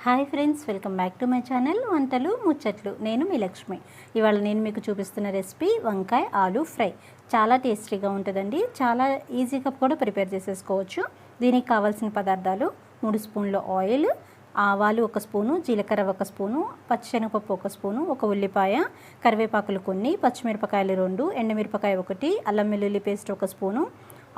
Hi friends, welcome back to my channel వంటలు ముచ్చట్లు. నేను మీ లక్ష్మి. ఇవాళ నేను మీకు చూపిస్తున్న రెసిపీ వంకాయ ఆలూ ఫ్రై. చాలా టేస్టీగా ఉంటుందండి. చాలా ఈజీగా కూడా ప్రిపేర్ చేసేసుకోవచ్చు. దీనికి కావాల్సిన పదార్థాలు 3 స్పూన్ల ఆయిల్, ఆవాలు 1 స్పూను, జీలకర్ర 1 స్పూను, పచ్చిశనగపప్పు 1 స్పూను, 1 ఉల్లిపాయ, కరివేపాకులు కొన్ని, పచ్చిమిరపకాయలు 2, ఎండుమిరపకాయ 1, అల్లం వెల్లుల్లి పేస్ట్ 1 స్పూను,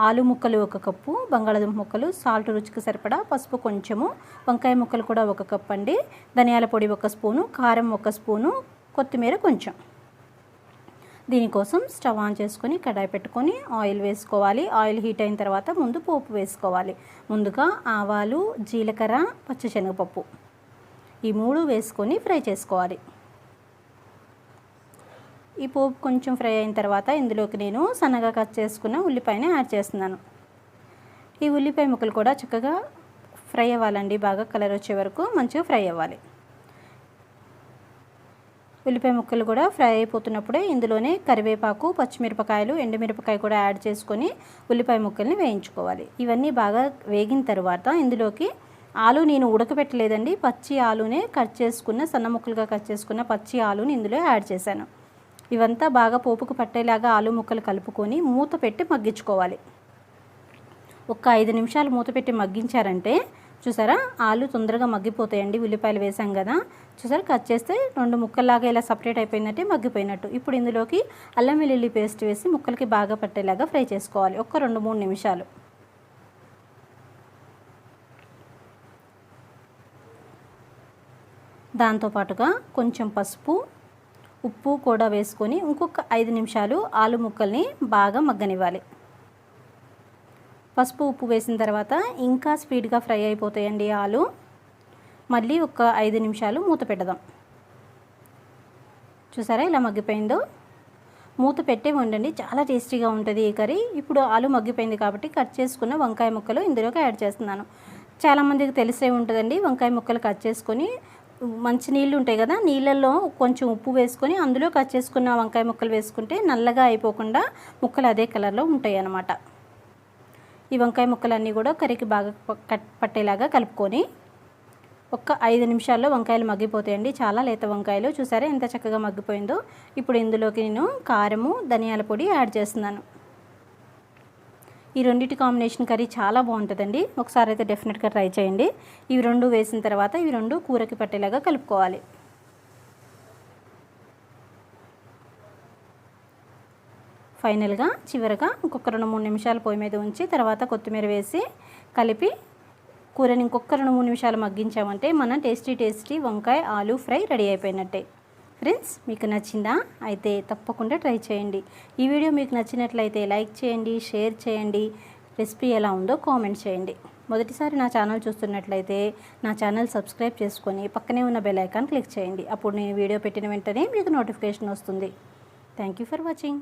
ఆలు ముక్కలు 1 కప్పు, బంగాళదుంప ముక్కలు, సాల్ట్ రుచికి సరిపడా, పసుపు కొంచెము, వంకాయ ముక్కలు కూడా 1 కప్ అండి, ధనియాల పొడి 1 స్పూను, కారం 1 స్పూను, కొత్తిమీర కొంచెం. దీనికోసం స్టవ్ ఆన్ చేసుకొని కడాయి పెట్టుకొని ఆయిల్ వేసుకోవాలి. ఆయిల్ హీట్ అయిన తర్వాత ముందు పోపు వేసుకోవాలి. ముందుగా ఆవాలు, జీలకర్ర, పచ్చిశనగపప్పు ఈ 3 వేసుకొని ఫ్రై చేసుకోవాలి. ఈ పోపు కొంచెం ఫ్రై అయిన తర్వాత ఇందులోకి నేను సన్నగా కట్ చేసుకున్న ఉల్లిపాయని యాడ్ చేస్తున్నాను. ఈ ఉల్లిపాయ ముక్కలు కూడా చక్కగా ఫ్రై అవ్వాలండి. బాగా కలర్ వచ్చే వరకు మంచిగా ఫ్రై అవ్వాలి. ఉల్లిపాయ ముక్కలు కూడా ఫ్రై అయిపోతున్నప్పుడే ఇందులోనే కరివేపాకు, పచ్చిమిరపకాయలు, ఎండుమిరపకాయ కూడా యాడ్ చేసుకొని ఉల్లిపాయ ముక్కల్ని వేయించుకోవాలి. ఇవన్నీ బాగా వేగిన తర్వాత ఇందులోకి ఆలు నేను ఉడకబెట్టలేదండి, పచ్చి ఆలునే కట్ చేసుకున్న సన్న ముక్కలుగా కట్ చేసుకున్న పచ్చి ఆలుని ఇందులో యాడ్ చేశాను. ఇవంతా బాగా పోపుకు పట్టేలాగా ఆలు ముక్కలు కలుపుకొని మూత పెట్టి మగ్గించుకోవాలి. ఒక 5 నిమిషాలు మూత పెట్టి మగ్గించారంటే చూసారా, ఆలు తొందరగా మగ్గిపోతాయండి. ఉల్లిపాయలు వేసాం కదా, చూసారా కట్ చేస్తే 2 ముక్కల్లాగా ఇలా సపరేట్ అయిపోయినట్టే మగ్గిపోయినట్టు. ఇప్పుడు ఇందులోకి అల్లం వెల్లుల్లి పేస్ట్ వేసి ముక్కలకి బాగా పట్టేలాగా ఫ్రై చేసుకోవాలి ఒక 2-3 నిమిషాలు. దాంతోపాటుగా కొంచెం పసుపు, ఉప్పు కూడా వేసుకొని ఇంకొక 5 నిమిషాలు ఆలు ముక్కల్ని బాగా మగ్గనివ్వాలి. పసుపు ఉప్పు వేసిన తర్వాత ఇంకా స్పీడ్గా ఫ్రై అయిపోతాయండి ఆలు. మళ్ళీ ఒక 5 నిమిషాలు మూత పెడదాం. చూసారా ఇలా మగ్గిపోయిందో. మూత పెట్టే వండండి, చాలా టేస్టీగా ఉంటుంది ఈ కర్రీ. ఇప్పుడు ఆలు మగ్గిపోయింది కాబట్టి కట్ చేసుకున్న వంకాయ ముక్కలు ఇందులోకి యాడ్ చేస్తున్నాను. చాలామందికి తెలిసే ఉంటుందండి, వంకాయ ముక్కలు కట్ చేసుకొని మంచి నీళ్ళు ఉంటాయి కదా, నీళ్ళల్లో కొంచెం ఉప్పు వేసుకొని అందులో కట్ చేసుకున్న వంకాయ ముక్కలు వేసుకుంటే నల్లగా అయిపోకుండా ముక్కలు అదే కలర్లో ఉంటాయి అన్నమాట. ఈ వంకాయ ముక్కలన్నీ కూడా కర్రీకి బాగా పట్టేలాగా కలుపుకొని ఒక 5 నిమిషాల్లో వంకాయలు మగ్గిపోతాయండి. చాలా లేత వంకాయలు. చూసారా ఎంత చక్కగా మగ్గిపోయిందో. ఇప్పుడు ఇందులోకి నేను కారము, ధనియాల పొడి యాడ్ చేస్తున్నాను. ఈ రెండింటి కాంబినేషన్ కర్రీ చాలా బాగుంటుందండి. ఒకసారి అయితే డెఫినెట్గా ట్రై చేయండి. ఇవి 2 వేసిన తర్వాత ఇవి 2 కూరకి పట్టేలాగా కలుపుకోవాలి. ఫైనల్గా చివరగా ఇంకొక 2-3 నిమిషాలు పొయ్యి మీద ఉంచి తర్వాత కొత్తిమీర వేసి కలిపి కూరని ఇంకొక 2-3 నిమిషాలు మగ్గించామంటే మన టేస్టీ వంకాయ ఆలూ ఫ్రై రెడీ అయిపోయినట్టే. ఫ్రెండ్స్, మీకు నచ్చిందా? అయితే తప్పకుండా ట్రై చేయండి. ఈ వీడియో మీకు నచ్చినట్లయితే లైక్ చేయండి, షేర్ చేయండి. రెసిపీ ఎలా ఉందో కామెంట్ చేయండి. మొదటిసారి నా ఛానల్ చూస్తున్నట్లయితే నా ఛానల్ సబ్స్క్రైబ్ చేసుకొని పక్కనే ఉన్న బెల్ ఐకాన్ క్లిక్ చేయండి. అప్పుడు నేను వీడియో పెట్టిన వెంటనే మీకు నోటిఫికేషన్ వస్తుంది. Thank you for watching.